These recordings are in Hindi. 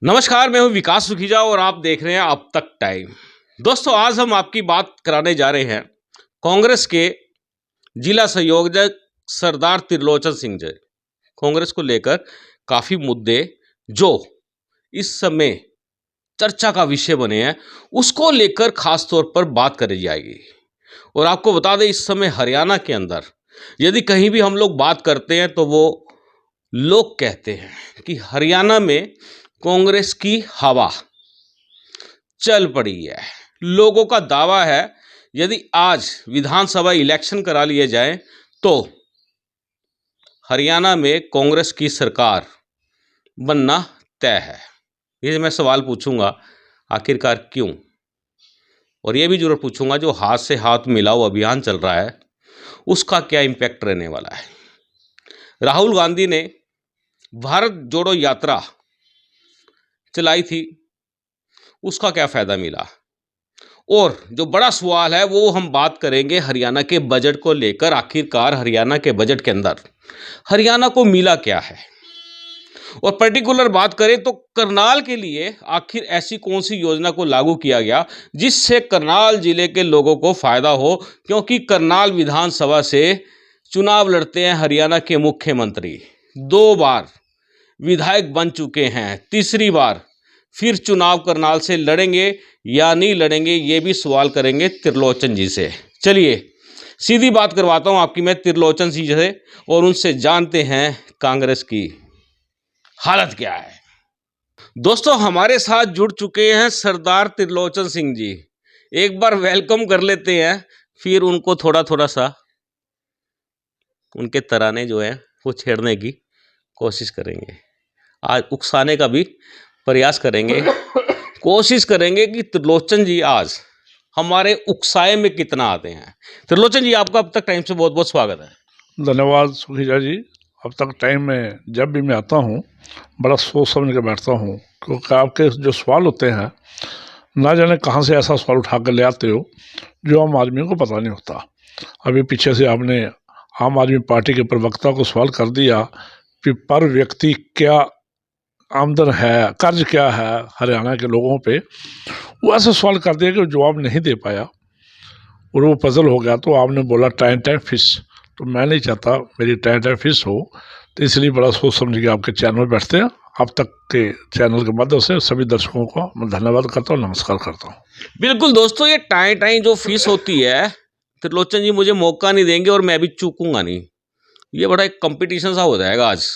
नमस्कार, मैं हूं विकास सुखीजा और आप देख रहे हैं अब तक टाइम। दोस्तों, आज हम आपकी बात कराने जा रहे हैं कांग्रेस के जिला संयोजक सरदार त्रिलोचन सिंह जी। कांग्रेस को लेकर काफ़ी मुद्दे जो इस समय चर्चा का विषय बने हैं, उसको लेकर खास तौर पर बात करी जाएगी। और आपको बता दें, इस समय हरियाणा के अंदर यदि कहीं भी हम लोग बात करते हैं तो वो लोग कहते हैं कि हरियाणा में कांग्रेस की हवा चल पड़ी है। लोगों का दावा है यदि आज विधानसभा इलेक्शन करा लिए जाए तो हरियाणा में कांग्रेस की सरकार बनना तय है। ये मैं सवाल पूछूंगा, आखिरकार क्यों? और ये भी जरूर पूछूंगा, जो हाथ से हाथ मिलाओ अभियान चल रहा है उसका क्या इम्पैक्ट रहने वाला है। राहुल गांधी ने भारत जोड़ो यात्रा चलाई थी, उसका क्या फ़ायदा मिला? और जो बड़ा सवाल है वो हम बात करेंगे हरियाणा के बजट को लेकर। आखिरकार हरियाणा के बजट के अंदर हरियाणा को मिला क्या है? और पर्टिकुलर बात करें तो करनाल के लिए आखिर ऐसी कौन सी योजना को लागू किया गया जिससे करनाल जिले के लोगों को फ़ायदा हो? क्योंकि करनाल विधानसभा से चुनाव लड़ते हैं हरियाणा के मुख्यमंत्री, 2 बार विधायक बन चुके हैं, तीसरी बार फिर चुनाव करनाल से लड़ेंगे या नहीं लड़ेंगे, ये भी सवाल करेंगे त्रिलोचन जी से। चलिए सीधी बात करवाता हूं आपकी मैं त्रिलोचन जी से और उनसे जानते हैं कांग्रेस की हालत क्या है। दोस्तों, हमारे साथ जुड़ चुके हैं सरदार त्रिलोचन सिंह जी। एक बार वेलकम कर लेते हैं, फिर उनको थोड़ा थोड़ा सा उनके तराने जो हैं वो छेड़ने की कोशिश करेंगे। आज उकसाने का भी प्रयास करेंगे, कोशिश करेंगे कि त्रिलोचन जी आज हमारे उकसाए में कितना आते हैं। त्रिलोचन जी, आपका अब तक टाइम से बहुत बहुत स्वागत है। धन्यवाद सुखीजा जी। अब तक टाइम में जब भी मैं आता हूँ बड़ा सोच समझ के बैठता हूँ, क्योंकि आपके जो सवाल होते हैं ना जाने कहाँ से ऐसा सवाल उठा कर ले आते हो जो आम आदमी को पता नहीं होता। अभी पीछे से आपने आम आदमी पार्टी के प्रवक्ता को सवाल कर दिया कि पर व्यक्ति क्या आमदन है, कर्ज क्या है हरियाणा के लोगों पे। वो ऐसा सवाल कर दिया कि जवाब नहीं दे पाया और वो पजल हो गया। तो आपने बोला टाइम टाइम फिश, तो मैं नहीं चाहता मेरी टाइम टाइम फिश हो, तो इसलिए बड़ा सोच समझ के आपके चैनल में बैठते हैं। अब तक के चैनल के माध्यम से सभी दर्शकों को मैं धन्यवाद करता हूँ, नमस्कार करता हूँ। बिल्कुल दोस्तों, ये टाई टाई जो फीस होती है, त्रिलोचन जी मुझे मौका नहीं देंगे और मैं भी चूकूंगा नहीं। ये बड़ा एक कंपटीशन सा हो जाएगा आज,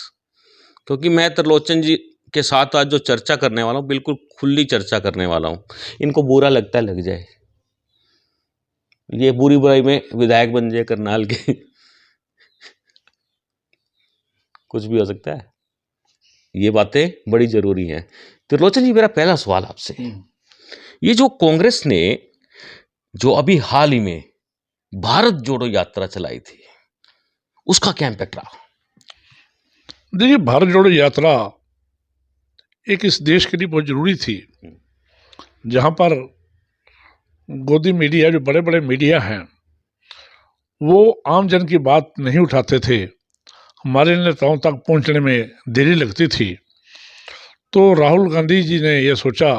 क्योंकि मैं त्रिलोचन जी के साथ आज जो चर्चा करने वाला हूँ बिल्कुल खुली चर्चा करने वाला हूँ। इनको बुरा लगता है लग जाए, ये बुरी बुराई में विधायक बन जाए करनाल के कुछ भी हो सकता है। ये बातें बड़ी जरूरी हैं। त्रिलोचन जी, मेरा पहला सवाल आपसे, ये जो कांग्रेस ने जो अभी हाल ही में भारत जोड़ो यात्रा चलाई थी, उसका क्या इम्पैक्ट रहा? देखिए, भारत जोड़ो यात्रा एक इस देश के लिए बहुत जरूरी थी, जहाँ पर गोदी मीडिया, जो बड़े बड़े मीडिया हैं, वो आम जन की बात नहीं उठाते थे, हमारे नेताओं तक पहुंचने में देरी लगती थी। तो राहुल गांधी जी ने यह सोचा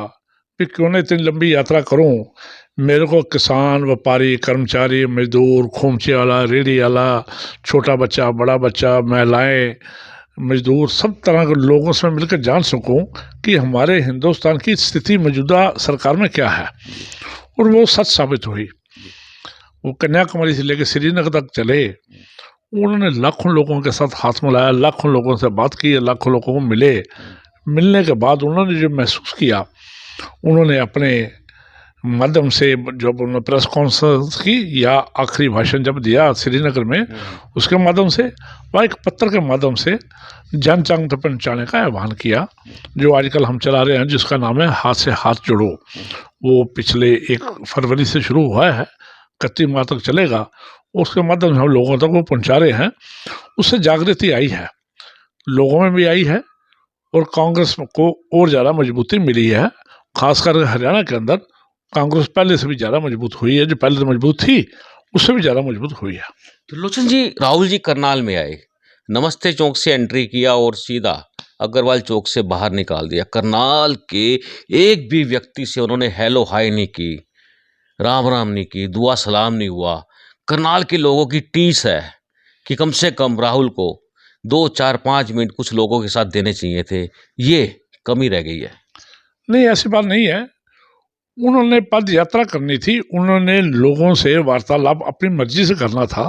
कि क्यों न इतनी लंबी यात्रा करूं, मेरे को किसान, व्यापारी, कर्मचारी, मजदूर, खोमचे वाला, रेहड़ी वाला, छोटा बच्चा, बड़ा बच्चा, महिलाएं, मजदूर, सब तरह के लोगों से मिलकर जान सकूं कि हमारे हिंदुस्तान की स्थिति मौजूदा सरकार में क्या है। और वो सच साबित हुई। वो कन्याकुमारी से लेकर श्रीनगर तक चले, उन्होंने लाखों लोगों के साथ हाथ मिलाया, लाखों लोगों से बात की, लाखों लोगों को मिले। मिलने के बाद उन्होंने जो महसूस किया, उन्होंने अपने माध्यम से जब उन्होंने प्रेस कॉन्फ्रेंस की या आखिरी भाषण जब दिया श्रीनगर में, उसके माध्यम से वह एक पत्र के माध्यम से जन जन तक पहुँचाने का आह्वान किया, जो आजकल हम चला रहे हैं, जिसका नाम है हाथ से हाथ जोड़ो। वो पिछले 1 फरवरी से शुरू हुआ है, 31 मार्च तक चलेगा। उसके माध्यम से हम लोगों तक वो पहुँचा रहे हैं। उससे जागृति आई है, लोगों में भी आई है और कांग्रेस को और ज़्यादा मजबूती मिली है। खासकर हरियाणा के अंदर कांग्रेस पहले से भी ज़्यादा मजबूत हुई है, जो पहले तो मजबूत थी उससे भी ज़्यादा मजबूत हुई है। त्रिलोचन जी, राहुल जी करनाल में आए, नमस्ते चौक से एंट्री किया और सीधा अग्रवाल चौक से बाहर निकाल दिया। करनाल के एक भी व्यक्ति से उन्होंने हेलो हाय नहीं की, राम राम नहीं की, दुआ सलाम नहीं हुआ। करनाल के लोगों की टीस है कि कम से कम राहुल को 2, 4, 5 मिनट कुछ लोगों के साथ देने चाहिए थे, ये कमी रह गई है। नहीं, ऐसी बात नहीं है। उन्होंने पद यात्रा करनी थी, उन्होंने लोगों से वार्तालाप अपनी मर्जी से करना था।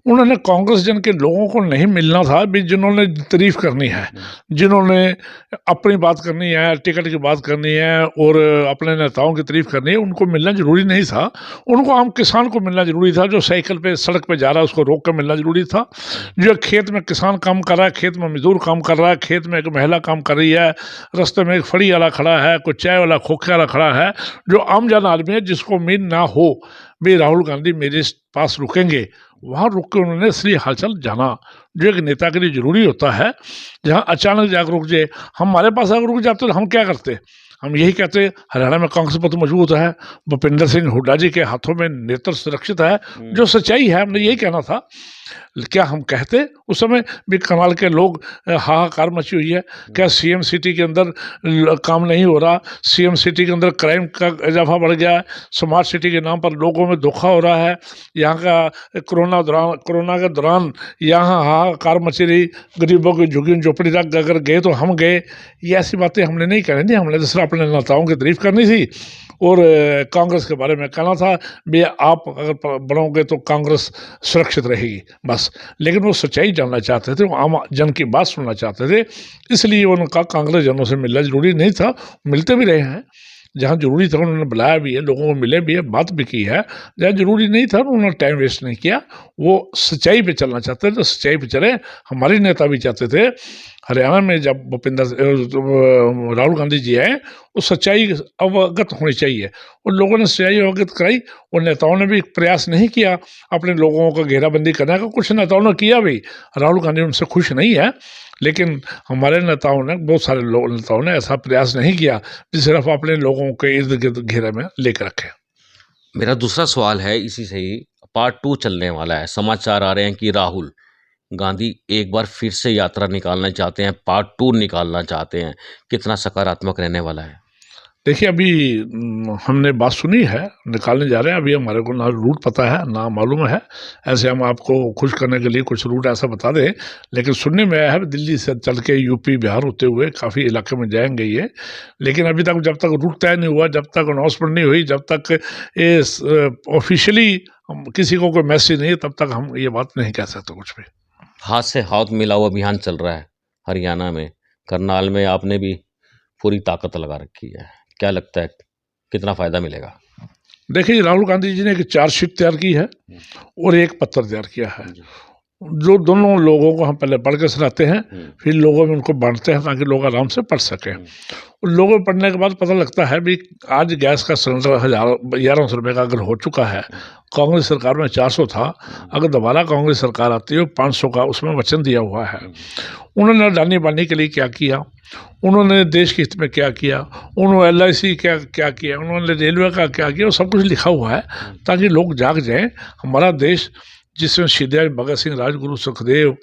उन्होंने कांग्रेस जन के लोगों को नहीं मिलना था भी जिन्होंने तारीफ करनी है, जिन्होंने अपनी बात करनी है, टिकट की बात करनी है और अपने नेताओं की तारीफ करनी है, उनको मिलना जरूरी नहीं था। उनको आम किसान को मिलना जरूरी था, जो साइकिल पे सड़क पे जा रहा है उसको रोक कर मिलना जरूरी था। जो खेत में किसान काम कर रहा है, खेत में मजदूर काम कर रहा है, खेत में एक महिला काम कर रही है, रास्ते में एक फड़ी वाला खड़ा है, कोई चाय वाला खोखे वाला खड़ा है, जो आम जन आदमी है जिसको उम्मीद ना हो भी राहुल गांधी मेरे पास रुकेंगे, वहां रुक के उन्होंने असली हालचाल जाना, जो एक नेता के लिए जरूरी होता है। जहां अचानक जाकर रुक जाए, हमारे पास अगर रुक जाते तो हम क्या करते? हम यही कहते हरियाणा में कांग्रेस बहुत मजबूत है, भूपिंदर सिंह हुड्डा जी के हाथों में नेतृत्व सुरक्षित है, जो सच्चाई है, हमने यही कहना था। क्या हम कहते उस समय भी करनाल के लोग हाहाकार मची हुई है? क्या सीएम सिटी के अंदर काम नहीं हो रहा? सीएम सिटी के अंदर क्राइम का इजाफा बढ़ गया है, स्मार्ट सिटी के नाम पर लोगों में धोखा हो रहा है, यहाँ का कोरोना के दौरान यहाँ हाहाकार मची रही, गरीबों की झुग्गी झोपड़ी तक अगर गए तो हम गए, ये ऐसी बातें हमने नहीं कहनी थी। हमने तो सिर्फ अपने नेताओं की तारीफ करनी थी और कांग्रेस के बारे में कहना था भी आप अगर बढ़ोगे तो कांग्रेस सुरक्षित रहेगी, बस। लेकिन वो सच्चाई जानना चाहते थे, वो आम जन की बात सुनना चाहते थे, इसलिए उनका कांग्रेस जनों से मिलना जरूरी नहीं था। मिलते भी रहे हैं, जहाँ जरूरी था उन्होंने बुलाया भी है, लोगों को मिले भी है, बात भी की है। जहाँ जरूरी नहीं था उन्होंने टाइम वेस्ट नहीं किया, वो सच्चाई पे चलना चाहते थे तो सच्चाई पे चले। हमारे नेता भी चाहते थे हरियाणा में जब राहुल गांधी जी आए, उस सच्चाई अवगत होनी चाहिए, उन लोगों ने सच्चाई अवगत कराई और नेताओं ने भी प्रयास नहीं किया अपने लोगों का घेराबंदी करने का। कुछ नेताओं ने किया भी, राहुल गांधी उनसे खुश नहीं है, लेकिन हमारे नेताओं ने, बहुत सारे नेताओं ने ऐसा प्रयास नहीं किया जो सिर्फ अपने लोगों के इर्द गिर्द घेरे में लेकर रखे। मेरा दूसरा सवाल है, इसी से ही पार्ट 2 चलने वाला है। समाचार आ रहे हैं कि राहुल गांधी एक बार फिर से यात्रा निकालना चाहते हैं, पार्ट 2 निकालना चाहते हैं। कितना सकारात्मक रहने वाला है? देखिए, अभी हमने बात सुनी है, निकालने जा रहे हैं। अभी हमारे को ना रूट पता है ना मालूम है, ऐसे हम आपको खुश करने के लिए कुछ रूट ऐसा बता दें, लेकिन सुनने में आया है दिल्ली से चल के यूपी बिहार होते हुए काफ़ी इलाके में जाएंगे ये। लेकिन अभी तक जब तक रूट तय नहीं हुआ, जब तक अनाउंसमेंट नहीं हुई, जब तक ये ऑफिशियली किसी को कोई मैसेज नहीं है, तब तक हम ये बात नहीं कह सकते कुछ भी। हाथ से हाथ मिलाओ अभियान चल रहा है हरियाणा में, करनाल में आपने भी पूरी ताकत लगा रखी है। क्या लगता है कितना फायदा मिलेगा? देखिए, राहुल गांधी जी ने एक चार्जशीट तैयार की है और एक पत्र तैयार किया है, जो दोनों लोगों को हम पहले पढ़ के सुनाते हैं, फिर लोगों में उनको बांटते हैं ताकि लोग आराम से पढ़ सकें। लोगों में पढ़ने के बाद पता लगता है भी आज गैस का सिलेंडर 1100 रुपये का अगर हो चुका है, कांग्रेस सरकार में 400 था, अगर दोबारा कांग्रेस सरकार आती है 500 का उसमें वचन दिया हुआ है। उन्होंने अडानी बानी के लिए क्या किया, उन्होंने देश के हित में क्या किया, उन्होंने LIC क्या किया, उन्होंने रेलवे का क्या किया, वो सब कुछ लिखा हुआ है ताकि लोग जाग जाएं। हमारा देश जिसमें शहीद भगत सिंह, राजगुरु सुखदेव,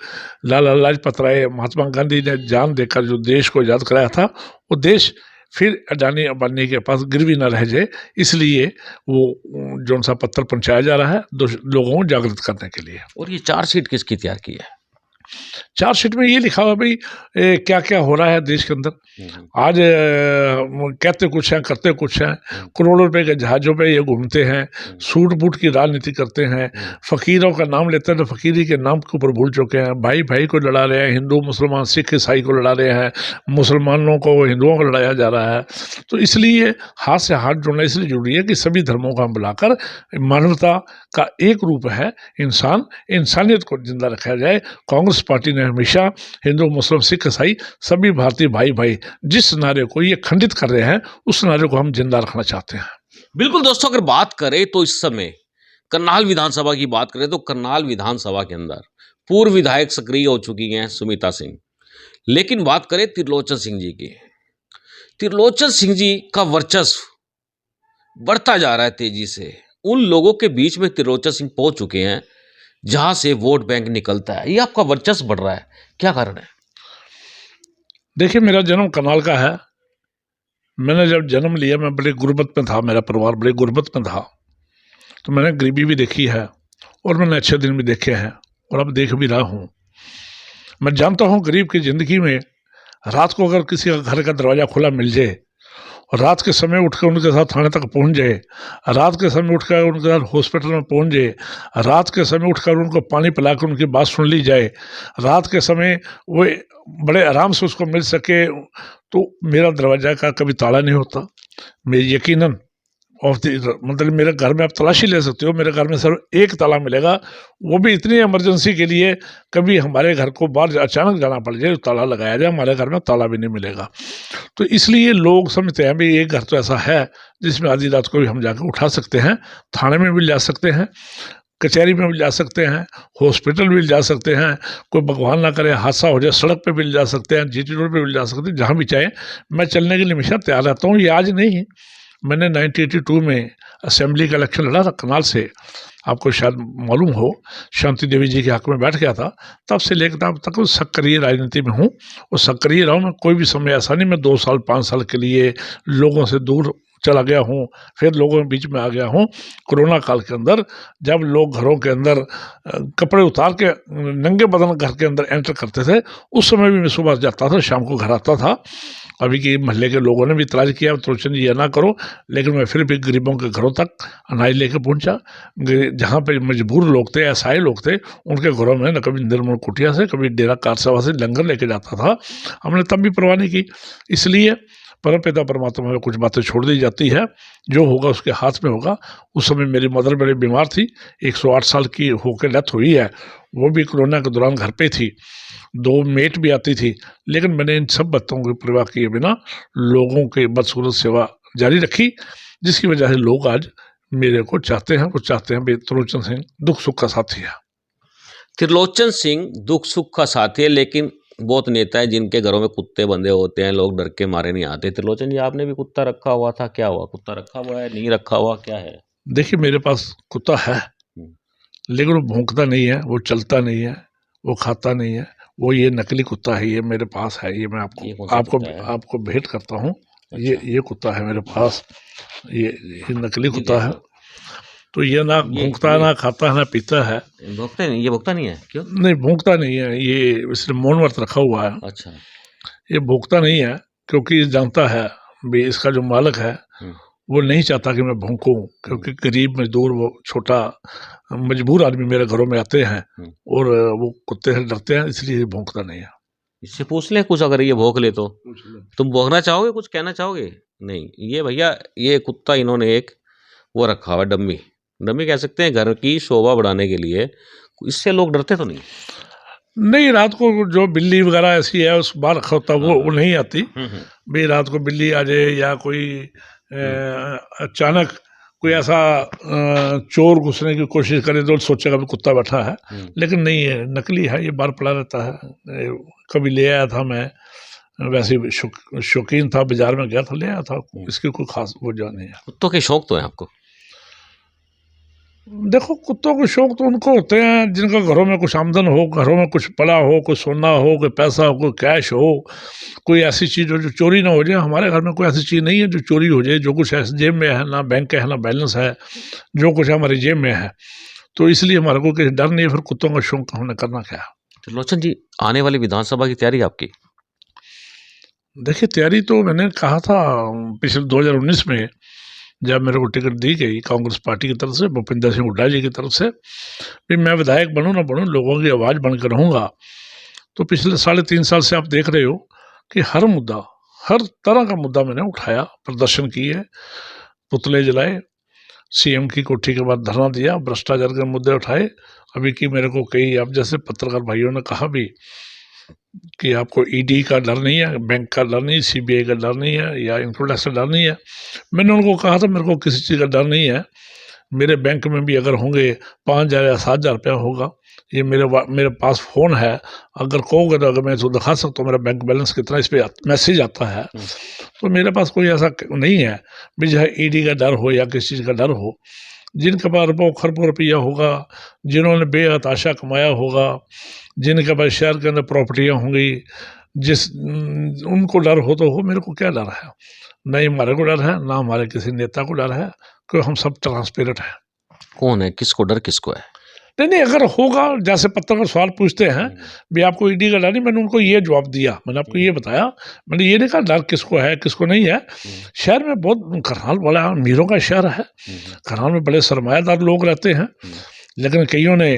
लाला लाजपत राय, महात्मा गांधी ने जान देकर जो देश को आज़ाद कराया था, वो देश फिर अडानी अंबानी के पास गिरवी न रह जाए, इसलिए वो जो सा पत्र पहुंचाया जा रहा है लोगों को जागृत करने के लिए। और ये चार्जशीट किसकी तैयार की है? चार्जशीट में ये लिखा हुआ भाई क्या क्या हो रहा है देश के अंदर। आज कहते कुछ हैं, करते कुछ हैं, करोड़ों रुपए के जहाज़ों पे ये घूमते हैं, सूट बूट की राजनीति करते हैं, फ़कीरों का नाम लेते हैं तो फ़कीरी के नाम के ऊपर भूल चुके हैं, भाई भाई को लड़ा रहे हैं, हिंदू मुसलमान सिख ईसाई को लड़ा रहे हैं, मुसलमानों को हिंदुओं को लड़ाया जा रहा है। तो इसलिए हाथ से हाथ जोड़ना इसलिए जरूरी है कि सभी धर्मों को हम बुलाकर मानवता का एक रूप है इंसानियत को जिंदा रखा जाए। कांग्रेस पार्टी ने हमेशा हिंदू मुस्लिम सिख ईसाई सभी भारतीय भाई भाई जिस नारे को ये खंडित कर रहे हैं, उस नारे को हम जिंदा रखना चाहते हैं। बिल्कुल दोस्तों, अगर बात करें तो इस समय करनाल विधानसभा की बात करें तो करनाल विधानसभा के अंदर पूर्व विधायक सक्रिय हो चुकी हैं सुमिता सिंह। लेकिन बात करें त्रिलोचन सिंह जी की, त्रिलोचन सिंह जी का वर्चस्व बढ़ता जा रहा है तेजी से। उन लोगों के बीच में त्रिलोचन सिंह पहुंच चुके हैं जहाँ से वोट बैंक निकलता है, ये आपका वर्चस्व बढ़ रहा है, क्या कारण है? देखिए, मेरा जन्म करनाल का है। मैंने जब जन्म लिया, मैं बड़े गुर्बत में था, मेरा परिवार बड़े गुर्बत में था, तो मैंने गरीबी भी देखी है और मैंने अच्छे दिन भी देखे हैं और अब देख भी रहा हूँ। मैं जानता हूँ गरीब की ज़िंदगी में रात को अगर किसी का घर का दरवाज़ा खुला मिल जाए और रात के समय उठकर उनके साथ थाने तक पहुँच जाए, रात के समय उठकर उनके साथ हॉस्पिटल में पहुँच जाए, रात के समय उठकर उनको पानी पिलाकर उनकी बात सुन ली जाए, रात के समय वो बड़े आराम से उसको मिल सके, तो मेरा दरवाज़ा का कभी ताला नहीं होता। मैं यकीनन मतलब मेरे घर में आप तलाशी ले सकते हो, मेरे घर में सिर्फ एक ताला मिलेगा, वो भी इतनी इमरजेंसी के लिए, कभी हमारे घर को बाहर अचानक जाना पड़ जाए, ताला लगाया जाए, हमारे घर में ताला भी नहीं मिलेगा। तो इसलिए लोग समझते हैं भी एक घर तो ऐसा है जिसमें आधी रात को भी हम जाकर उठा सकते हैं, थाने में भी जा सकते हैं, कचहरी में भी जा सकते हैं, हॉस्पिटल भी जा सकते हैं, कोई भगवान ना करे हादसा हो जाए सड़क पे भी जा सकते हैं, जीटी रोड पे भी जा सकते हैं, जहाँ भी चाहे मैं चलने के लिए हमेशा तैयार रहता हूँ। ये आज नहीं है, मैंने 1982 में असेंबली का इलेक्शन लड़ा था करनाल से, आपको शायद मालूम हो, शांति देवी जी के हक में बैठ गया था। तब से लेकर तब तक सक्रिय राजनीति में हूँ और सक्रिय रहा हूँ। मैं कोई भी समय ऐसा नहीं मैं 2 साल 5 साल के लिए लोगों से दूर चला गया हूँ, फिर लोगों के बीच में आ गया हूँ। कोरोना काल के अंदर जब लोग घरों के अंदर कपड़े उतार के नंगे बदन घर के अंदर एंटर करते थे, उस समय भी मैं सुबह जाता था, शाम को घर आता था। अभी के मोहल्ले के लोगों ने भी इतराज़ किया, त्रोचन जी ये ना करो, लेकिन मैं फिर भी गरीबों के घरों तक अनाज लेके पहुंचा। जहाँ पे मजबूर लोग थे, असहाय लोग थे, उनके घरों में न कभी निर्मल कुटिया से, कभी डेरा कारसेवा से लंगर लेके जाता था। हमने तब भी परवाह नहीं की। इसलिए परमपिता परमात्मा में कुछ बातें छोड़ दी जाती है, जो होगा उसके हाथ में होगा। उस समय मेरी मदर बड़ी बीमार थी, 108 साल की होकर डेथ हुई है, वो भी कोरोना के दौरान घर पे थी, 2 मेट भी आती थी, लेकिन मैंने इन सब बातों की परवाह किए बिना लोगों के बदसूरत सेवा जारी रखी, जिसकी वजह से लोग आज मेरे को चाहते हैं, वो चाहते हैं भाई त्रिलोचन सिंह दुख सुख का साथी है। त्रिलोचन सिंह दुख सुख का साथी है, लेकिन बहुत नेता है जिनके घरों में कुत्ते बंधे होते हैं, लोग डर के मारे नहीं आते। त्रिलोचन जी, आपने भी कुत्ता रखा हुआ था, क्या हुआ? कुत्ता रखा हुआ है, नहीं रखा हुआ, क्या है? देखिए, मेरे पास कुत्ता है, लेकिन वो भौंकता नहीं है, वो चलता नहीं है, वो खाता नहीं है, वो ये नकली कुत्ता है, ये मेरे पास है, ये मैं आपको भेंट करता हूँ। अच्छा। ये कुत्ता है मेरे पास, ये नकली कुत्ता है। तो ये ना भौंकता है, ना खाता है, ना पीता है। भौंकता नहीं, ये भौंकता नहीं है? क्यों नहीं भौंकता नहीं है, ये इसने मौन व्रत रखा हुआ है। अच्छा। ये भौंकता नहीं है क्योंकि जानता है भी इसका जो मालिक है वो नहीं चाहता कि मैं भौंकूं, क्योंकि गरीब मजदूर वो छोटा मजबूर आदमी मेरे घरों में आते हैं और वो कुत्ते से डरते हैं, इसलिए भौंकता नहीं है। इससे पूछ ले कुछ, अगर ये भौंक ले तो तुम भौंकना चाहोगे, कुछ कहना चाहोगे? नहीं, ये भैया ये कुत्ता इन्होंने एक वो रखा हुआ डम्मी, डम्मी कह सकते हैं, घर की शोभा बढ़ाने के लिए। इससे लोग डरते तो नहीं? नहीं, रात को जो बिल्ली वगैरह ऐसी है उस बाहर रखा होता वो नहीं आती भाई। रात को बिल्ली आ जाए या कोई अचानक कोई ऐसा चोर घुसने की कोशिश करे तो सोचेगा भी कुत्ता बैठा है, लेकिन नहीं है, नकली है, ये बाहर पड़ा रहता है। कभी ले आया था मैं, वैसे शौकीन था, बाजार में गया था, ले आया था, इसकी कोई खास वजह नहीं है। कुत्तों के शौक तो है आपको? देखो, कुत्तों के शौक तो उनको होते हैं जिनका घरों में कुछ आमदन हो, घरों में कुछ पड़ा हो, कोई सोना हो, कोई पैसा हो, कोई कैश हो, कोई ऐसी चीज़ हो जो चोरी ना हो जाए। हमारे घर में कोई ऐसी चीज़ नहीं है जो चोरी हो जाए। जो कुछ है जेब में है, ना बैंक है, ना बैलेंस है, जो कुछ है हमारी जेब में है, तो इसलिए हमारे को किसी डर नहीं है। फिर कुत्तों का शौक हमने करना क्या। त्रिलोचन जी, आने वाली विधानसभा की तैयारी आपकी? देखिए, तैयारी तो मैंने कहा था पिछले 2019 में, जब मेरे को टिकट दी गई कांग्रेस पार्टी की तरफ से, भूपिंदर सिंह हुड्डा जी की तरफ से, भी मैं विधायक बनूं ना बनूं, लोगों की आवाज़ बनकर रहूँगा। तो पिछले 3.5 साल से आप देख रहे हो कि हर मुद्दा, हर तरह का मुद्दा मैंने उठाया, प्रदर्शन किए, पुतले जलाए, सीएम की कोठी के बाद धरना दिया, भ्रष्टाचार के मुद्दे उठाए। अभी की मेरे को कई आप जैसे पत्रकार भाइयों ने कहा भी कि आपको ईडी का डर नहीं है, बैंक का डर नहीं, सीबीआई का डर नहीं है, या इनकम टैक्स का डर नहीं है। मैंने उनको कहा था मेरे को किसी चीज़ का डर नहीं है, मेरे बैंक में भी अगर होंगे 5,000 या 7,000 रुपया होगा, ये मेरे पास फ़ोन है, अगर कहोगे तो अगर मैं इसको दिखा सकता हूँ मेरा बैंक बैलेंस कितना, इस पर मैसेज आता है। तो मेरे पास कोई ऐसा नहीं है भी चाहे ईडी का डर हो या किसी चीज़ का डर हो। जिनके पास अरबों खरबों रुपया होगा, जिन्होंने बेहताशा कमाया होगा, जिनके पास शहर के अंदर प्रॉपर्टियाँ होंगी, उनको डर हो तो हो, मेरे को क्या डर है? नहीं हमारे को डर है, ना हमारे किसी नेता को डर है, क्योंकि हम सब ट्रांसपेरेंट हैं। कौन है, किसको डर किसको है? नहीं, अगर होगा, जैसे पत्रकार सवाल पूछते हैं भी आपको ईडी का डर नहीं, मैंने उनको ये जवाब दिया, मैंने आपको ये बताया, मैंने ये नहीं कहा डर किसको है किसको नहीं है। शहर में बहुत, करनाल बड़ा अमीरों का शहर है, करनाल में बड़े सरमायादार लोग रहते हैं, लेकिन कईयों ने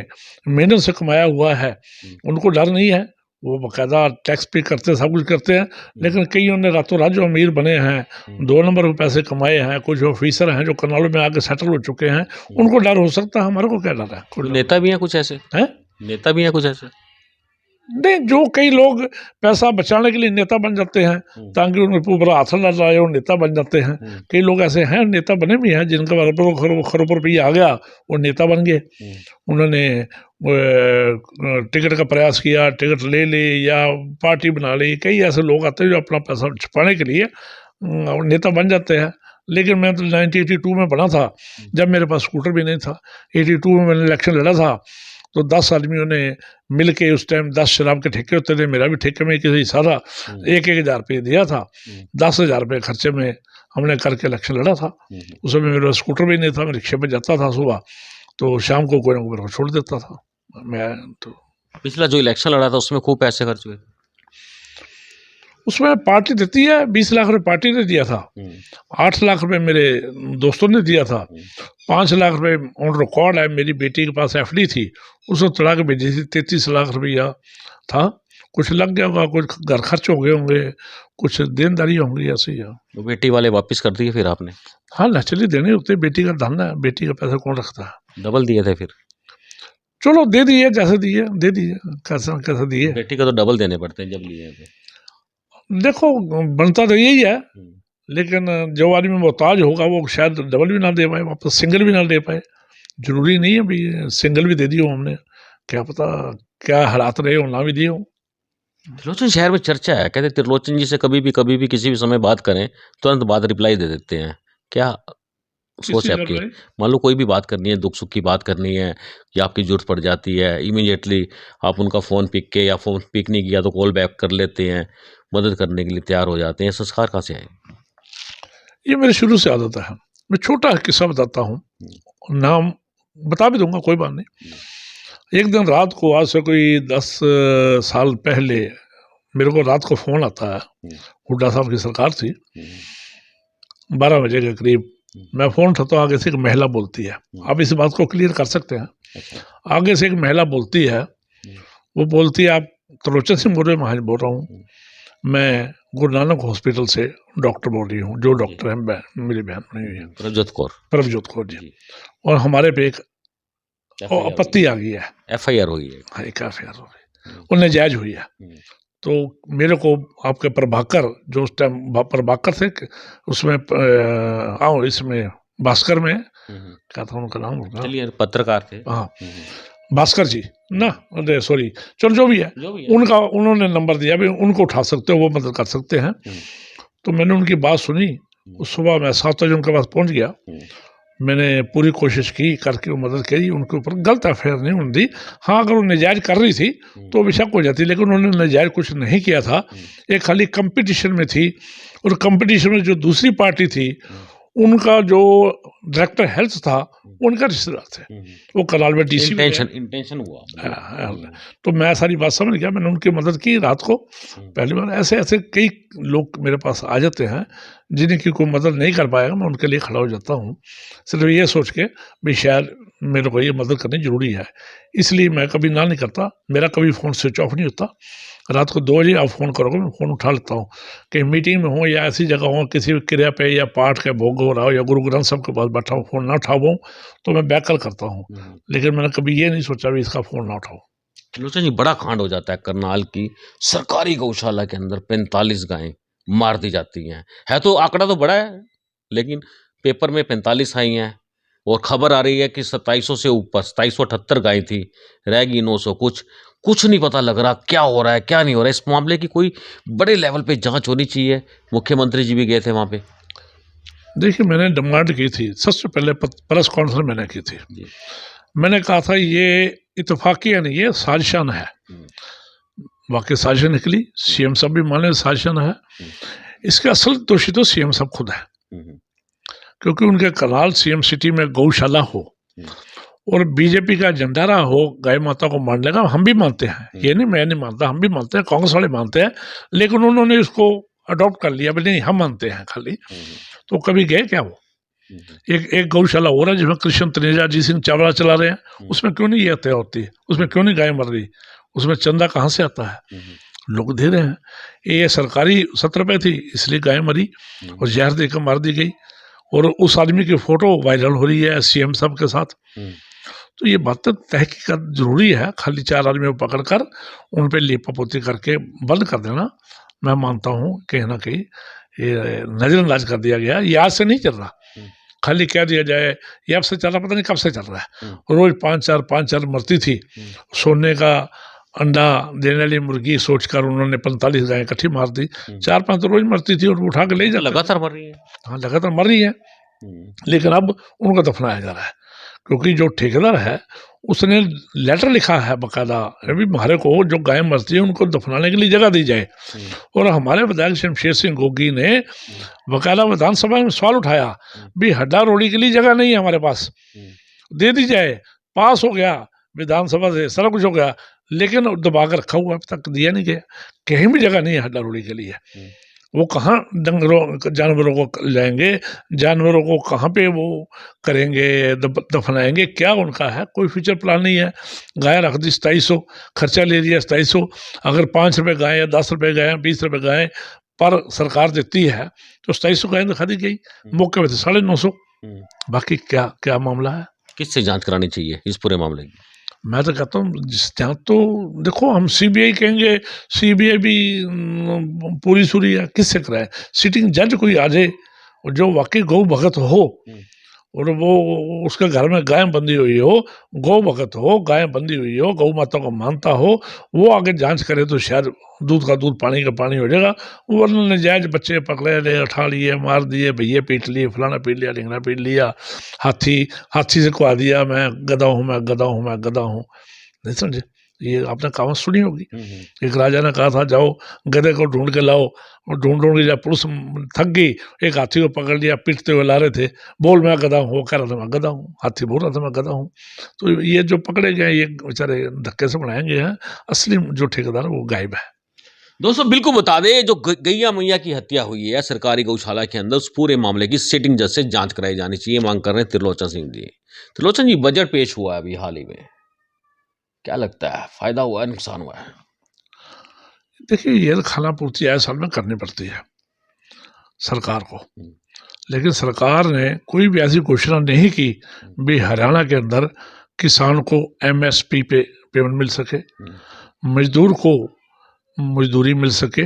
मेहनत से कमाया हुआ है, उनको डर नहीं है, वो बाकायदा टैक्स पे करते हैं, सब कुछ करते हैं। लेकिन कईयों ने रातों रात जो अमीर बने हैं, 2 नंबर में पैसे कमाए हैं, कुछ ऑफिसर हैं जो करनाल में आके सेटल हो चुके हैं, उनको डर हो सकता है, हमारे को क्या डर है? कोई नेता भी हैं कुछ ऐसे? हैं? नेता भी हैं कुछ ऐसे? नहीं, जो कई लोग पैसा बचाने के लिए नेता बन जाते हैं, ताकि उनके ऊपर हाथ न लगाए और नेता बन जाते हैं। कई लोग ऐसे हैं, नेता बने भी हैं, जिनका खरबों रुपया आ गया, वो नेता बन गए। उन्होंने टिकट का प्रयास किया, टिकट ले ली या पार्टी बना ली। कई ऐसे लोग आते हैं जो अपना पैसा छुपाने के लिए नेता बन जाते हैं। लेकिन मैं तो 1982 में बना था, जब मेरे पास स्कूटर भी नहीं था। 82 में मैंने इलेक्शन लड़ा था, तो 10 आदमियों ने मिल के, उस टाइम 10 शराब के ठेके होते थे, मेरा भी ठेके में किसी सारा 1,000 रुपये दिया था। 10,000 रुपये खर्चे में हमने करके इलेक्शन लड़ा था। उस समय मेरा स्कूटर भी नहीं था, मैं रिक्शे पे जाता था सुबह, तो शाम को कोई ना कोई मेरे को छोड़ देता था। मैं तो पिछला जो इलेक्शन लड़ा था उसमें खूब पैसे खर्च हुए? उसमें पार्टी देती है, 20 लाख रुपए पार्टी ने दिया था, 8 लाख रुपए मेरे दोस्तों ने दिया था, 5 लाख रुपए ऑन रिकॉर्ड है, मेरी बेटी के पास एफडी थी, उसको चढ़ा के भेजी थी, 33 लाख रुपया था। कुछ लग गया होगा, कुछ घर खर्च हो गए होंगे, कुछ देनदारी होंगी, ऐसे ही है। वो बेटी वाले वापस कर दिए फिर आपने? हाँ, नेचुरली देने होते, बेटी का धन है, बेटी का पैसा कौन रखता है? डबल दिए थे फिर? चलो दे दिए, जैसे दिए दे दिए, कैसा कैसा दिए। बेटी का तो डबल देने पड़ते हैं जब लिए थे। देखो, बनता तो यही है, लेकिन जो आदमी मोहताज होगा वो शायद डबल भी ना दे पाए, वापस सिंगल भी ना दे पाए। जरूरी नहीं है भाई सिंगल भी दे दियो हमने, क्या पता क्या हालात रहे हो, ना भी दिए हो। त्रिलोचन शहर में चर्चा है, कहते त्रिलोचन जी से कभी भी किसी भी समय बात करें, तुरंत बाद रिप्लाई दे देते हैं। क्या सोच है आपकी? मान लो कोई भी बात करनी है, दुख सुख की बात करनी है या आपकी जरूरत पड़ जाती है, इमीडिएटली आप उनका फ़ोन पिक के, या फ़ोन पिक नहीं किया तो कॉल बैक कर लेते हैं, मदद करने के लिए तैयार हो जाते हैं। संस्कार कहाँ से आए? ये मेरे शुरू से आदत है। मैं छोटा किस्सा बताता हूँ, नाम बता भी दूंगा, कोई बात नहीं। एक दिन रात को, आज से कोई 10 साल पहले, मेरे को रात को फ़ोन आता है, हुड्डा साहब की सरकार थी, 12 बजे के करीब। मैं फ़ोन उठाता हूँ, आगे से एक महिला बोलती है। आप इस बात को क्लियर कर सकते हैं। आगे से एक महिला बोलती है, वो बोलती है, आप त्रिलोचन सिंह बोल रहे हैं? मैं बोल रहा हूँ, मैं गुरु नानक हॉस्पिटल से डॉक्टर बोल रही हूँ, जो डॉक्टर हैं मेरी बहन नहीं है, प्रभजोत कौर जी, और हमारे पे एक आपत्ति आ गई है, FIR हुई है। हाँ, एक FIR हो गई, वो नाजायज हुई है। तो मेरे को आपके प्रभाकर, जो उस टाइम प्रभाकर थे, उसमें आओ इसमें भास्कर में, क्या था उनका नाम, पत्रकार थे, हाँ, भास्कर जी ना, अरे सॉरी, चलो जो भी है, उनका उन्होंने नंबर दिया भी, उनको उठा सकते हो, वो मदद कर सकते हैं। तो मैंने उनकी बात सुनी, उस सुबह मैं 7 बजे उनके पास पहुंच गया। मैंने पूरी कोशिश की, करके वो मदद करी, उनके ऊपर गलत FIR नहीं होने दी। हाँ, अगर वो नाजायज कर रही थी तो भी शक हो जाती, लेकिन उन्होंने नाजायज कुछ नहीं किया था। एक खाली कंपटीशन में थी, और कंपटीशन में जो दूसरी पार्टी थी, उनका जो डायरेक्टर हेल्थ था, उनका रिश्तेदार थे, वो करनाल में DC इंटेंशन हुआ। तो मैं सारी बात समझ गया, मैंने उनकी मदद की रात को पहली बार। ऐसे ऐसे कई लोग मेरे पास आ जाते हैं जिनकी कोई मदद नहीं कर पाएगा, मैं उनके लिए खड़ा हो जाता हूँ, सिर्फ ये सोच के भी शायद मेरे को ये मदद करनी जरूरी है, इसलिए मैं कभी ना नहीं करता। मेरा कभी फ़ोन स्विच ऑफ नहीं होता। रात को 2 बजे आप फ़ोन करोगे, मैं फ़ोन उठा लेता हूँ। कहीं मीटिंग में हो या ऐसी जगह हो, किसी भी क्रिया पे या पाठ का भोग हो रहा हो, या गुरु ग्रंथ साहब के पास बैठा हूँ, फ़ोन ना उठाऊँ तो मैं बैक कॉल करता हूँ, लेकिन मैंने कभी ये नहीं सोचा भी इसका फ़ोन ना उठाऊँ। त्रिलोचन जी, बड़ा कांड हो जाता है करनाल की सरकारी गौशाला के अंदर, 45 गायें मार दी जाती हैं। है तो आंकड़ा तो बड़ा है, लेकिन पेपर में 45 आई हैं, और खबर आ रही है कि 2700 से ऊपर, 2778 गायें थी, रह गई 900 कुछ नहीं पता लग रहा क्या हो रहा है क्या नहीं हो रहा है। इस मामले की कोई बड़े लेवल पे जांच होनी चाहिए। मुख्यमंत्री जी भी गए थे वहाँ पे। देखिए, मैंने डिमांड की थी, सबसे पहले प्रेस कॉन्फ्रेंस मैंने की थी। जी। मैंने कहा था ये इत्तेफाकिया नहीं, ये साजिशन है। वाकई साजिश निकली, सीएम साहब भी माने साजिशन है। इसके असल दोषी तो सीएम साहब खुद है, क्योंकि उनके कनाल सीएम सिटी में गौशाला हो और बीजेपी का एजेंडा रहा हो गाय माता को मारने का, हम भी मानते हैं, ये नहीं मैं नहीं मानता, हम भी मानते हैं, कांग्रेस वाले मानते हैं, लेकिन उन्होंने इसको अडॉप्ट कर लिया, नहीं हम मानते हैं खाली। तो कभी गए क्या वो? एक गौशाला हो रहा है जिसमें कृष्ण तनेजा जी सिंह चावला चला रहे हैं, उसमें क्यों नहीं ये हत्या होती, उसमें क्यों नहीं गाय मर रही, उसमें चंदा कहाँ से आता है? लोग दे रहे हैं। ये सरकारी सत्र पे थी इसलिए गाय मरी और जहर देकर मार दी गई, और उस आदमी की फोटो वायरल हो रही है सीएम साहब के साथ। तो ये बात तहकीकात जरूरी है, खाली 4 आदमियों को पकड़कर उन पर लिपापोती करके बंद कर देना, मैं मानता हूँ कहीं ना कहीं ये नजरअंदाज कर दिया गया। ये आज से नहीं चल रहा, खाली कह दिया जाए ये अब से चल रहा, पता नहीं कब से चल रहा है। रोज 5-4 मरती थी। सोने का अंडा देने वाली मुर्गी सोचकर उन्होंने 45 गायें इकट्ठी मार दी। 4-5 तो रोज मरती थी और उठा के ले जाते, लगातार मर रही है। हाँ, लगातार मर रही है। लेकिन अब उनको दफनाया जा रहा है, क्योंकि जो ठेकेदार है उसने लेटर लिखा है बकायदा, अभी हमारे को जो गायें मरती है उनको दफनाने के लिए जगह दी जाए। और हमारे विधायक शमशेर सिंह गोगी ने बकायदा विधानसभा में सवाल उठाया, भी हड्डा रोड़ी के लिए जगह नहीं है हमारे पास, दे दी जाए। पास हो गया विधानसभा से, सारा कुछ हो गया, लेकिन दबा कर रखा हुआ, अब तक दिया नहीं गया। कहीं भी जगह नहीं है हड्डा रोड़ी के लिए। वो कहाँ जानवरों को लाएंगे, जानवरों को कहाँ पे वो करेंगे, दफनाएंगे, क्या उनका है? कोई फ्यूचर प्लान नहीं है। गाय रख दी 2700, खर्चा ले लिया 2700। अगर 5 रुपये गाय या 10 रुपये गाय 20 रुपये गाय पर सरकार देती है तो 2700 गाय दिखा दी गई, मौके पे 950। बाकी क्या क्या मामला है? किससे जांच करानी चाहिए इस पूरे मामले की? मैं तो कहता हूँ जहाँ तो देखो, हम सीबीआई कहेंगे, सीबीआई भी पूरी सूरी है, किससे कराए? सिटिंग जज कोई आ जाए और जो वाकई गौ भगत हो और वो उसके घर में गाय बंधी हुई हो, गौ भगत हो, गाय बंधी हुई हो, गौ माता को मानता हो, वो आगे जांच करे तो शायद दूध का दूध पानी का पानी हो जाएगा। वरना नजायज बच्चे पकड़े ले, उठा लिए, मार दिए, भैया पीट लिए, फलाना पीट लिया, ढिंगना पीट लिया, हाथी से खुआ दिया, मैं गधा हूँ, मैं गधा हूँ, मैं गधा हूँ। नहीं समझे? ये आपने कहावत सुनी होगी, एक राजा ने कहा था जाओ गधे को ढूंढ के लाओ, और ढूंढ के जब पुलिस थक गई, एक हाथी को पकड़ लिया, पीटते हुए ला रहे थे, बोल मैं गधा हूँ, वो कह रहा था मैं गधा हूँ, हाथी बोल रहा था मैं गधा हूँ। तो ये जो पकड़े गए ये बेचारे धक्के से बनाए गए हैं, असली जो ठेकेदार है वो गायब है। दोस्तों बिल्कुल बता दें, जो गैया मैया की हत्या हुई है सरकारी गौशाला के अंदर, उस पूरे मामले की सिटिंग जज से जांच कराई जानी चाहिए, मांग कर रहे हैं त्रिलोचन सिंह जी। त्रिलोचन जी, बजट पेश हुआ है अभी हाल ही में, क्या लगता है फायदा हुआ है नुकसान हुआ है? देखिए, ये खाना पूर्ति आए साल में करनी पड़ती है सरकार को, लेकिन सरकार ने कोई भी ऐसी घोषणा नहीं की भी हरियाणा के अंदर किसान को एमएसपी पे पेमेंट मिल सके, मजदूर को मजदूरी मिल सके,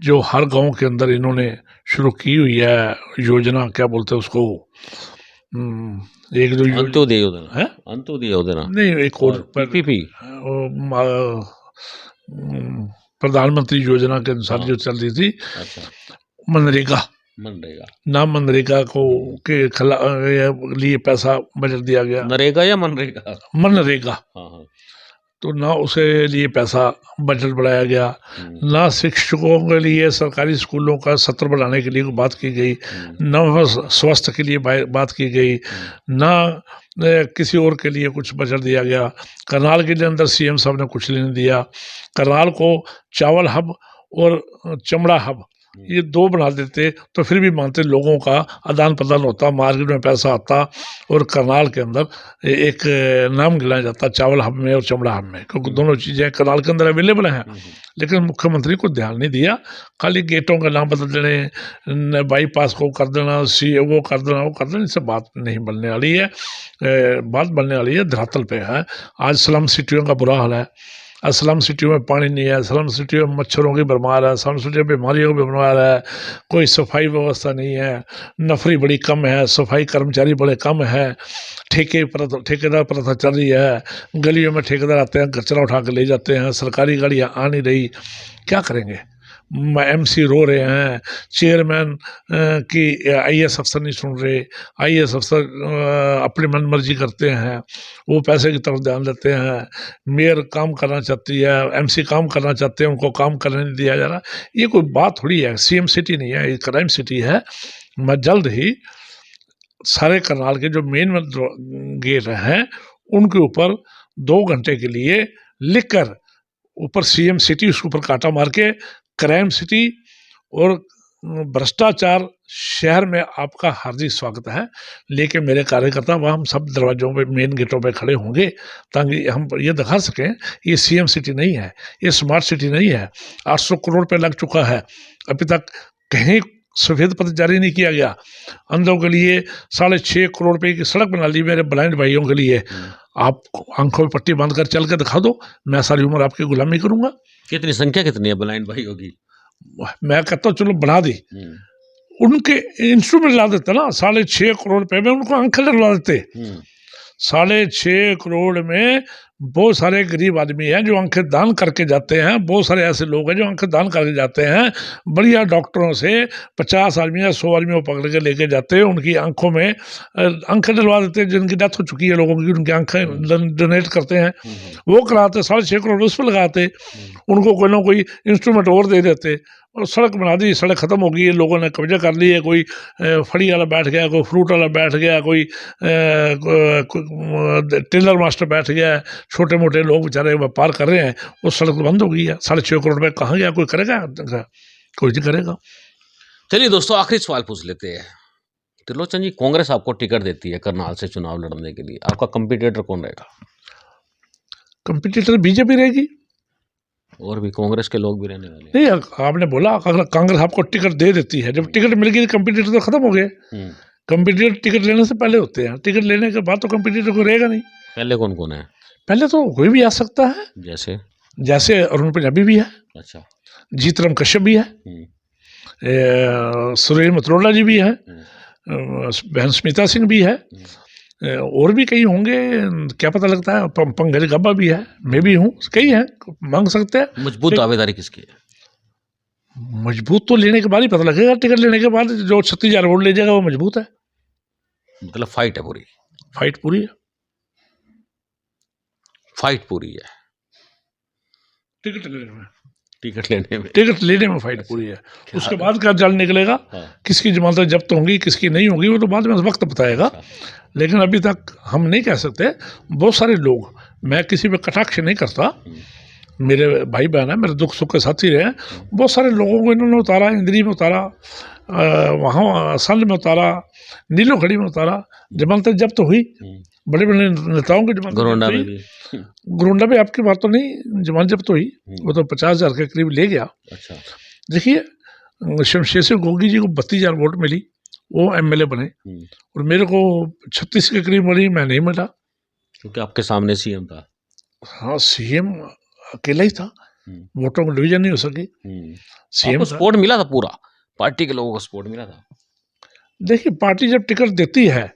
जो हर गांव के अंदर इन्होंने शुरू की हुई है योजना, क्या बोलते हैं उसको, एक जो अंत्योदय योजना है, अंत्योदय योजना नहीं, एक और पीपीपी, प्रधानमंत्री योजना के अनुसार जो चल रही थी। अच्छा, मनरेगा नाम, मनरेगा को के लिए पैसा बजट दिया गया। नरेगा या मनरेगा? मनरेगा। हाँ। तो ना उसे लिए पैसा बजट बढ़ाया गया, ना शिक्षकों के लिए सरकारी स्कूलों का सत्र बढ़ाने के लिए बात की गई, ना स्वास्थ्य के लिए बात की गई, ना किसी और के लिए कुछ बजट दिया गया। करनाल के अंदर सीएम साहब ने कुछ नहीं दिया। करनाल को चावल हब और चमड़ा हब ये 2 बना देते तो फिर भी मानते, लोगों का आदान प्रदान होता, मार्केट में पैसा आता और करनाल के अंदर एक नाम गिनाया जाता चावल हब में और चमड़ा हब में, क्योंकि दोनों चीज़ें करनाल के अंदर अवेलेबल हैं। लेकिन मुख्यमंत्री को ध्यान नहीं दिया, खाली गेटों का नाम बदल देने, बाईपास को कर देना, वो कर देना, वो कर देना, इससे बात नहीं बनने वाली है। बात बनने वाली है धरातल पे है। आज स्लम सिटियों का बुरा हाल है, स्लम सिटियों में पानी नहीं है, स्लम सिटियों में मच्छरों की बीमार है, स्लम सिटियों में बीमारियों की बीमार है, कोई सफाई व्यवस्था नहीं है, नफरी बड़ी कम है, सफाई कर्मचारी बड़े कम है, ठेकेदार प्रथा चल रही है, गलियों में ठेकेदार आते हैं, कचरा उठा कर ले जाते हैं, सरकारी गाड़ियाँ आ नहीं रही, क्या करेंगे? एमसी रो रहे हैं, चेयरमैन की आईएएस अफसर नहीं सुन रहे, आईएएस अफसर अपनी मन मर्जी करते हैं, वो पैसे की तरफ ध्यान देते हैं, मेयर काम करना चाहती है, एमसी काम करना चाहते हैं, उनको काम करने नहीं दिया जा रहा। ये कोई बात थोड़ी है, सीएम सिटी नहीं है, ये क्राइम सिटी है। मैं जल्द ही सारे करनाल के जो मेन गेट हैं उनके ऊपर 2 घंटे के लिए लिखकर ऊपर सीएम सिटी, उसके ऊपर कांटा मार के क्राइम सिटी और भ्रष्टाचार शहर में आपका हार्दिक स्वागत है लेके मेरे कार्यकर्ता वह हम सब दरवाजों पे, मेन गेटों पे खड़े होंगे ताकि हम ये दिखा सकें ये सीएम सिटी नहीं है, ये स्मार्ट सिटी नहीं है। 800 करोड़ रुपये लग चुका है, अभी तक कहीं सफेद पत्र जारी नहीं किया गया। अंधों के लिए 6.5 करोड़ रुपए की सड़क बना ली मेरे ब्लाइंड भाइयों के लिए। आप आंखों में पट्टी बांध कर चल के दिखा दो, मैं सारी उम्र आपकी गुलामी करूंगा। कितनी संख्या कितनी है ब्लाइंड भाइयों की? मैं कहता हूँ चलो बढ़ा दी, उनके इंस्ट्रूमेंट ला देते ना, 6.5 करोड़ रुपए में उनको आंखें लगवा देते। 6.5 करोड़ में बहुत सारे गरीब आदमी हैं जो आंखें दान करके जाते हैं, बहुत सारे ऐसे लोग हैं जो आंखें दान करके जाते हैं, बढ़िया डॉक्टरों से 50 आदमी या 100 आदमी को पकड़ के लेके जाते हैं, उनकी आंखों में आंखें डलवा देते हैं, जिनकी डेथ हो चुकी है लोगों की, उनकी आंखें डोनेट करते हैं, वो कराते, 6.5 करोड़ उस पर लगाते, उनको कोई ना कोई इंस्ट्रूमेंट और दे देते और सड़क बना दी। सड़क ख़त्म हो गई है, लोगों ने कब्जा कर लिए, कोई फड़ी वाला बैठ गया, कोई फ्रूट वाला बैठ गया, कोई टेलर मास्टर बैठ गया, छोटे मोटे लोग बेचारे व्यापार कर रहे हैं, वो सड़क बंद हो गई है। 6.5 करोड़ रुपये कहाँ गया? कोई करेगा? कोई नहीं करेगा। चलिए दोस्तों, आखिरी सवाल पूछ लेते हैं। त्रिलोचन जी, कांग्रेस आपको टिकट देती है करनाल से चुनाव लड़ने के लिए, आपका कंपटीटर कौन रहेगा? कंपटीटर बीजेपी रहेगी। और भी कांग्रेस के लोग भी रहने वाले? नहीं, आपने बोला अगर कांग्रेस आपको टिकट दे देती है, जब टिकट मिल गई कंपटीटर तो खत्म हो गए। कंपटीटर टिकट लेने से पहले होते हैं, टिकट लेने के बाद तो कंपटीटर को रहेगा नहीं। पहले कौन कौन है? पहले तो कोई भी आ सकता है, जैसे अरुण पंजाबी भी है, अच्छा, जीतराम कश्यप भी है, सुरेश मतरोला जी भी है, बहन स्मिता सिंह भी है, और भी कई होंगे, क्या पता लगता है, पंकज गब्बा भी है, मैं भी हूँ, कई हैं, मांग सकते हैं। मजबूत दावेदारी किसकी है? मजबूत तो लेने के बाद ही पता लगेगा, टिकट लेने के बाद जो 36,000 वोट ले जाएगा वो मजबूत है। मतलब फाइट है पूरी? फाइट पूरी है, फाइट पूरी है। टिकट लेने में फाइट पूरी है। उसके बाद क्या जल निकलेगा, किसकी जमानतें जब्त होंगी, किसकी नहीं होंगी, वो तो बाद में वक्त बताएगा। लेकिन अभी तक हम नहीं कह सकते। बहुत सारे लोग, मैं किसी पे कटाक्ष नहीं करता, मेरे भाई बहन है, मेरे दुख सुख के साथी रहे, बहुत सारे लोगों को इन्होंने उतारा, इंद्री में उतारा, वहाँ संध में उतारा, नीलो खड़ी में उतारा, जमानतें जब्त हुई, बड़े बड़े नेताओं की जमानत। गोरंडा भी आपकी बात तो नहीं, जमानत जब्त हुई, वो तो 50,000 के करीब ले गया। अच्छा, देखिए शमशेर सिंह गोगी जी को 32,000 वोट मिली, वो एमएलए बने, और मेरे को 36 के करीब मिली, मैं नहीं मिला क्योंकि आपके सामने सीएम था। हाँ, सीएम अकेला ही था, वोटों को डिवीजन नहीं हो सकी। सीएम सपोर्ट मिला था, पूरा पार्टी के लोगों को सपोर्ट मिला था। देखिए, पार्टी जब टिकट देती है,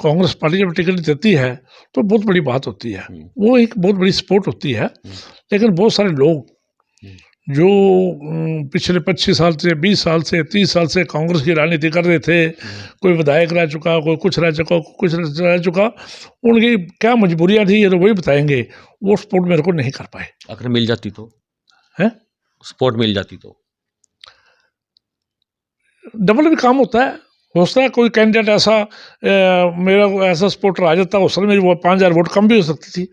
कांग्रेस पार्टी जब टिकट देती है तो बहुत बड़ी बात होती है, वो एक बहुत बड़ी सपोर्ट होती है। लेकिन बहुत सारे लोग जो पिछले 25 साल से, 20 साल से, 30 साल से कांग्रेस की राजनीति कर रहे थे, कोई विधायक रह चुका, कोई कुछ रह चुका, कुछ रह चुका, उनकी क्या मजबूरियां थी ये तो वही बताएंगे। वो सपोर्ट मेरे को नहीं कर पाए। अगर मिल जाती तो है, सपोर्ट मिल जाती तो डबल भी काम होता है। हो सकता है कोई कैंडिडेट ऐसा मेरा ऐसा सपोर्टर आ जाता, उस समय मेरी वो 5,000 वोट कम भी हो सकती थी,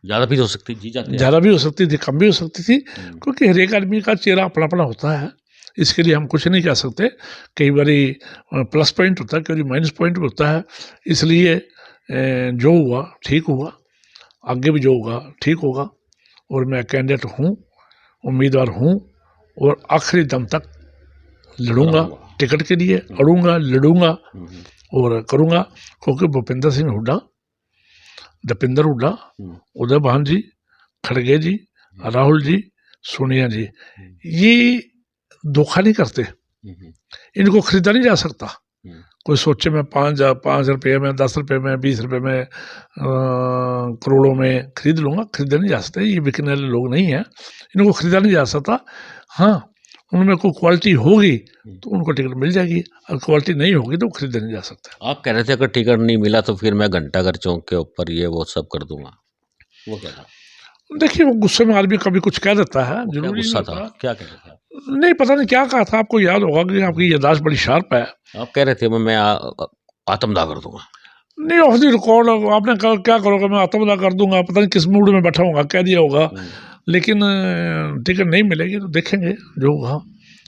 ज़्यादा भी हो सकती थी, ज़्यादा भी हो सकती थी, कम भी हो सकती थी, क्योंकि हर एक आदमी का चेहरा अपना अपना होता है। इसके लिए हम कुछ नहीं कह सकते। कई बारी प्लस पॉइंट होता है, कई बार माइनस पॉइंट भी होता है। इसलिए जो हुआ ठीक हुआ, आगे भी जो होगा ठीक होगा, और मैं कैंडिडेट हूँ, उम्मीदवार हूँ, और आखिरी दम तक लड़ूंगा टिकट के लिए, अड़ूंगा, लड़ूंगा और करूंगा, क्योंकि भूपेंद्र सिंह हुड्डा, दीपेंद्र हुड्डा, उदय भान जी, खड़गे जी, राहुल जी, सोनिया जी, ये धोखा नहीं करते, इनको खरीदा नहीं जा सकता। कोई सोचे मैं 5 रुपये में, 10 रुपये में, 20 रुपये में, करोड़ों में खरीद लूँगा, खरीदा नहीं जा सकता। ये बिकने वाले लोग नहीं हैं, इनको खरीदा नहीं जा सकता। हाँ, उनमें कोई क्वालिटी होगी तो उनको टिकट मिल जाएगी, और क्वालिटी नहीं होगी तो खरीदे नहीं जा सकता। आप कह रहे थे अगर टिकट नहीं मिला तो फिर मैं घंटाघर चौक के ऊपर ये वो सब कर दूंगा, वो क्या था? देखिए, वो गुस्से में आदमी कभी कुछ कह देता है, वो क्या जरूरी गुस्सा नहीं था, होता। क्या कह रहे थे? नहीं, पता नहीं क्या कहा था, आपको याद होगा कि आपकी याददाश्त बड़ी शार्प है। आप कह रहे थे मैं आत्मदाह कर दूंगा। नहीं, ऑफ द रिकॉर्ड आपने कहा क्या करोगे, मैं आत्मदाह कर दूंगा, पता नहीं किस मूड में बैठा होगा, कह दिया होगा। लेकिन टिकट नहीं मिलेगी तो देखेंगे जो होगा,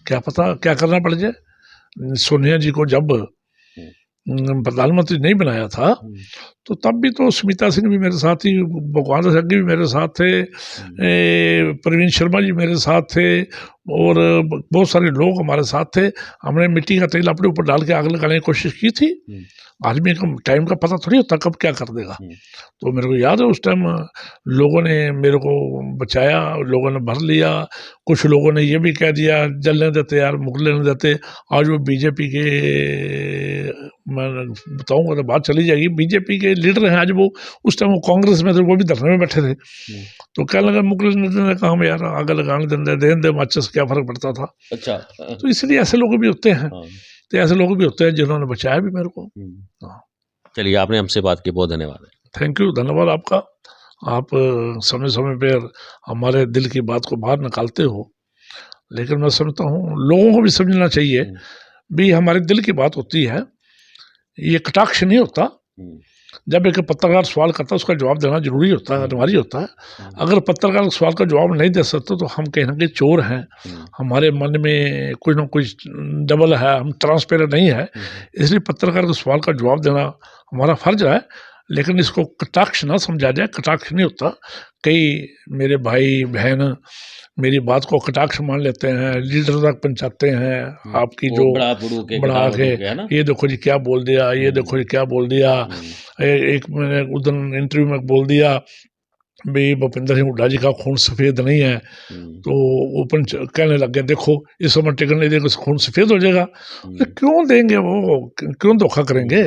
क्या पता क्या करना पड़ जाए। सोनिया जी को जब प्रधानमंत्री नहीं बनाया था तो तब भी तो स्मिता सिंह भी मेरे साथ थी, भगवान सिंह भी मेरे साथ थे, प्रवीण शर्मा जी मेरे साथ थे, और बहुत सारे लोग हमारे साथ थे। हमने मिट्टी का तेल अपने ऊपर डाल के आग लगाने की कोशिश की थी। आदमी का टाइम का पता थोड़ी होता कब क्या कर देगा। तो मेरे को याद है उस टाइम लोगों ने मेरे को बचाया, लोगों ने भर लिया। कुछ लोगों ने ये भी कह दिया जलने देते यार, मुगले नहीं देते। आज वो बीजेपी के, मैं बताऊंगा तो बात चली जाएगी, बीजेपी के लीडर हैं आज वो, उस टाइम वो कांग्रेस में थे, वो भी धरने में बैठे थे। तो क्या लगा मुगले नहीं देने का, हम यार आगे लगाने दें माचिस से क्या फर्क पड़ता था। अच्छा, तो इसलिए ऐसे लोग भी होते हैं। तो ऐसे लोग भी होते हैं जिन्होंने बचाया भी मेरे को। चलिए, आपने हमसे बात की, बहुत धन्यवाद। थैंक यू, धन्यवाद आपका। आप समय समय पर हमारे दिल की बात को बाहर निकालते हो, लेकिन मैं समझता हूँ लोगों को भी समझना चाहिए भी हमारे दिल की बात होती है, ये कटाक्ष नहीं होता। जब एक पत्रकार सवाल करता है उसका जवाब देना जरूरी होता है, अनिवार्य होता है। अगर पत्रकार सवाल का जवाब नहीं दे सकते तो हम कहीं ना कहीं चोर हैं, हमारे मन में कुछ ना कुछ डबल है, हम ट्रांसपेरेंट नहीं है। इसलिए पत्रकार के सवाल का जवाब देना हमारा फर्ज है, लेकिन इसको कटाक्ष ना समझा जाए। कटाक्ष नहीं होता। कई मेरे भाई बहन मेरी बात को कटाक्ष मान लेते हैं, लीडर तक पहुंचाते हैं, आपकी जो बढ़ा के ये देखो जी क्या बोल दिया, ये देखो जी क्या बोल दिया। एक मैंने उस दिन इंटरव्यू में बोल दिया भाई भूपेंद्र सिंह हुड्डा जी का खून सफ़ेद नहीं है, तो ओपन कहने लग गए देखो इस समय टिकट नहीं देगा खून सफ़ेद हो जाएगा। तो क्यों देंगे वो, क्यों धोखा करेंगे?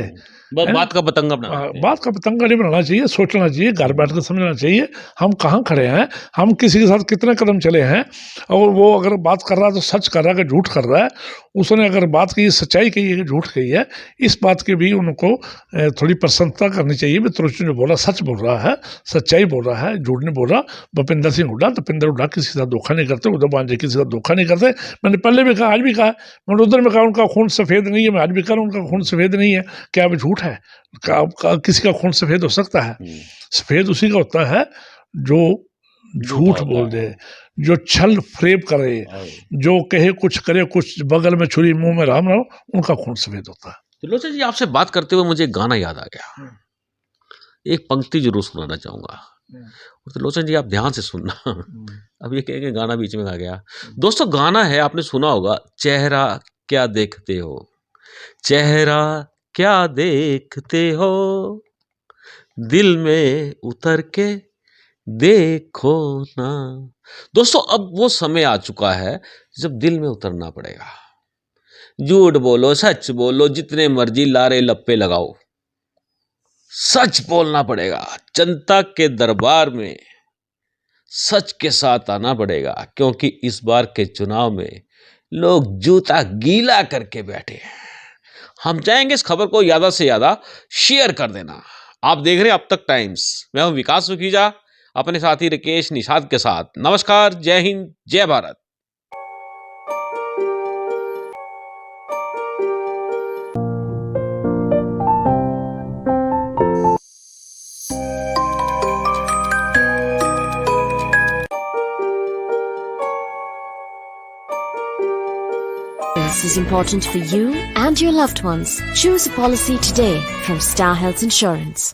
बात का पतंगा बात का पतंगा नहीं बनाना चाहिए, सोचना चाहिए, घर बैठ कर समझना चाहिए हम कहाँ खड़े हैं, हम किसी के साथ कितने कदम चले हैं। और वो अगर बात कर रहा है तो सच कर रहा है कि झूठ कर रहा है, उसने अगर बात की सच्चाई कही है कि झूठ कही है, इस बात की भी उनको थोड़ी प्रसन्नता करनी चाहिए। भी तुरंत जो बोला सच बोल रहा है, सच्चाई बोल रहा है, झूठ नहीं बोल रहा। भूपेंद्र सिंह हुड्डा, दीपेंद्र हुड्डा किसी के साथ धोखा नहीं करते, उद्धव जी किसी का धोखा नहीं करते। मैंने पहले भी कहा, आज भी कहा, मैंने उधर में कहा उनका खून सफ़ेद नहीं है, मैं आज भी कह रहा हूँ उनका खून सफ़ेद नहीं है। क्या वो झूठ है? किसी का खून सफ़ेद हो सकता है? सफ़ेद उसी का होता है जो झूठ बोल दे, जो छल फरेब करे, जो कहे कुछ करे कुछ, बगल में छुरी मुंह में राम राम, उनका खून सफ़ेद होता है। त्रिलोचन जी, आपसे बात करते हुए मुझे एक गाना याद आ गया, एक पंक्ति जरूर सुनाना चाहूंगा। त्रिलोचन जी आप ध्यान से सुनना, अब ये कहेंगे गाना बीच में आ गया। दोस्तों गाना है, आपने सुना होगा, चेहरा क्या देखते हो, चेहरा क्या देखते हो, दिल में उतर के देखो ना। दोस्तों अब वो समय आ चुका है जब दिल में उतरना पड़ेगा। झूठ बोलो सच बोलो, जितने मर्जी लारे लप्पे लगाओ, सच बोलना पड़ेगा। जनता के दरबार में सच के साथ आना पड़ेगा, क्योंकि इस बार के चुनाव में लोग जूता गीला करके बैठे हैं। हम चाहेंगे इस खबर को ज़्यादा से ज़्यादा शेयर कर देना। आप देख रहे हैं अब तक टाइम्स, मैं हूं विकास सुखीजा अपने साथी राकेश निषाद के साथ। नमस्कार, जय हिंद, जय Bharat. This is important for you and your loved ones. Choose a policy today from Star Health Insurance.